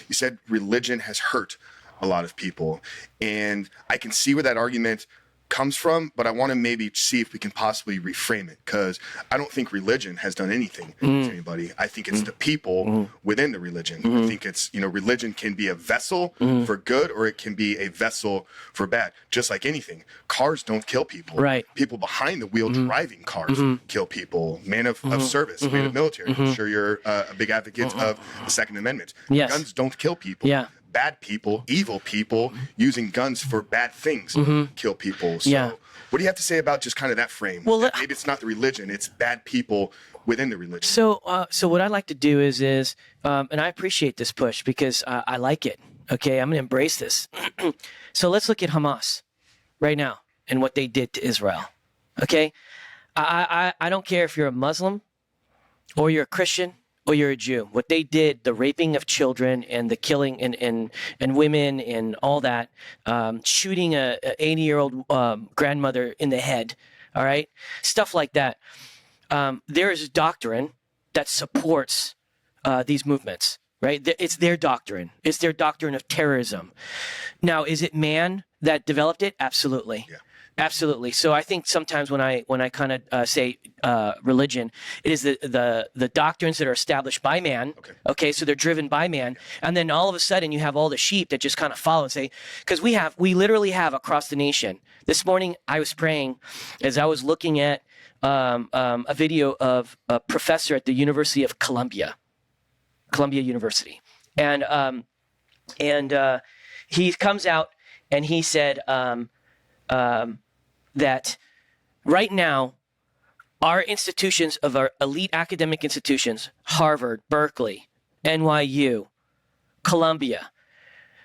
You said religion has hurt a lot of people, and I can see where that argument comes from, but I want to maybe see if we can possibly reframe it, because I don't think religion has done anything to anybody. I think it's the people within the religion. I think it's, religion can be a vessel for good, or it can be a vessel for bad, just like anything. Cars don't kill people. Right. People behind the wheel driving cars kill people. Man of service, man of military. I'm sure you're a big advocate of the Second Amendment. Yes. Guns don't kill people. Yeah. Bad people, evil people using guns for bad things kill people. So what do you have to say about just kind of that frame? Well, Maybe it's not the religion, it's bad people within the religion. So what I'd like to do is and I appreciate this push because I like it. Okay, I'm going to embrace this. So let's look at Hamas right now and what they did to Israel. Okay, I don't care if you're a Muslim or you're a Christian or you're a Jew. What they did, the raping of children and the killing and women and all that, shooting a 80-year-old grandmother in the head, all right? Stuff like that. There is a doctrine that supports these movements, right? It's their doctrine. It's their doctrine of terrorism. Now, is it man that developed it? Absolutely. Yeah. Absolutely. So I think sometimes when I kind of say religion, it is the doctrines that are established by man. Okay. So they're driven by man, and then all of a sudden you have all the sheep that just kind of follow and say, because we literally have across the nation. This morning I was praying as I was looking at a video of a professor at the University of Columbia University, and he comes out and he said. That right now, our institutions of our elite academic institutions, Harvard, Berkeley, NYU, Columbia,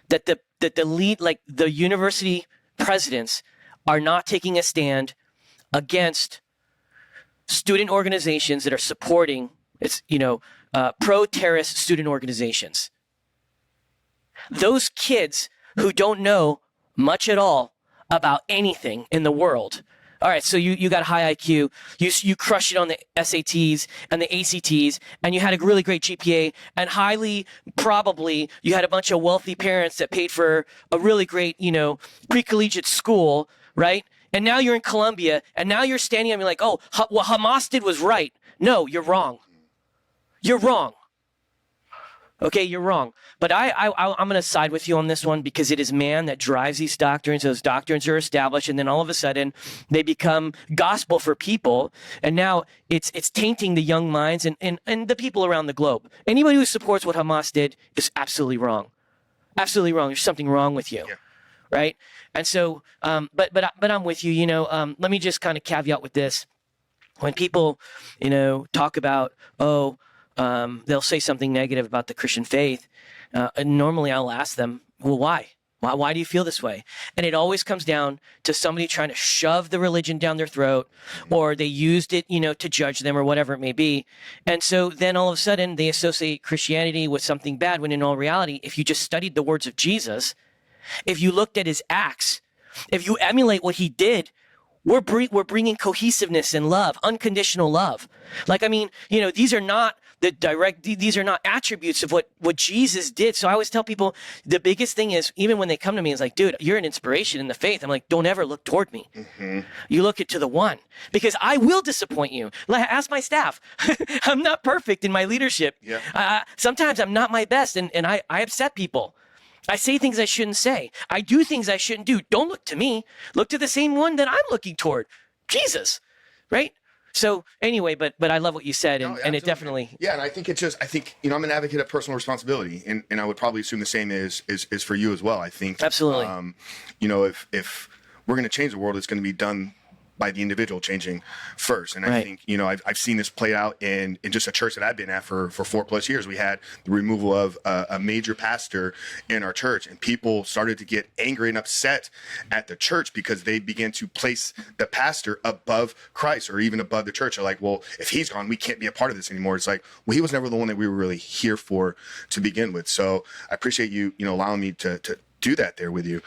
that the lead, like the university presidents are not taking a stand against student organizations that are supporting pro-terrorist student organizations. Those kids who don't know much at all about anything in the world. All right, so you got high IQ, you crushed it on the SATs and the ACTs, and you had a really great GPA, and highly probably you had a bunch of wealthy parents that paid for a really great, pre-collegiate school, right? And now you're in Columbia, and now you're standing up and you're like, oh, what Hamas did was right. No, you're wrong. You're wrong. Okay, you're wrong. But I'm going to side with you on this one because it is man that drives these doctrines. Those doctrines are established, and then all of a sudden they become gospel for people. And now it's tainting the young minds and the people around the globe. Anybody who supports what Hamas did is absolutely wrong. Absolutely wrong. There's something wrong with you. Yeah. Right? And so, but I'm with you. Let me just kind of caveat with this. When people, talk about, they'll say something negative about the Christian faith. And normally I'll ask them, well, why? Why do you feel this way? And it always comes down to somebody trying to shove the religion down their throat, or they used it, to judge them or whatever it may be. And so then all of a sudden they associate Christianity with something bad, when in all reality, if you just studied the words of Jesus, if you looked at his acts, if you emulate what he did, we're bringing cohesiveness and love, unconditional love. These are not these are not attributes of what Jesus did. So I always tell people the biggest thing is, even when they come to me, it's like, dude, you're an inspiration in the faith. I'm like, don't ever look toward me. Mm-hmm. You look to the one, because I will disappoint you. Ask my staff. I'm not perfect in my leadership. Yeah. Sometimes I'm not my best, and I upset people. I say things I shouldn't say. I do things I shouldn't do. Don't look to me. Look to the same one that I'm looking toward, Jesus, right? So anyway, but I love what you said, and it definitely. Yeah, and I think I'm an advocate of personal responsibility, and I would probably assume the same is for you as well. I think absolutely. If we're going to change the world, it's going to be done by the individual changing first. And I think, I've seen this play out in just a church that I've been at for 4+ years. We had the removal of a major pastor in our church, and people started to get angry and upset at the church because they began to place the pastor above Christ, or even above the church. They're like, well, if he's gone, we can't be a part of this anymore. It's like, well, he was never the one that we were really here for to begin with. So I appreciate you, allowing me to do that there with you.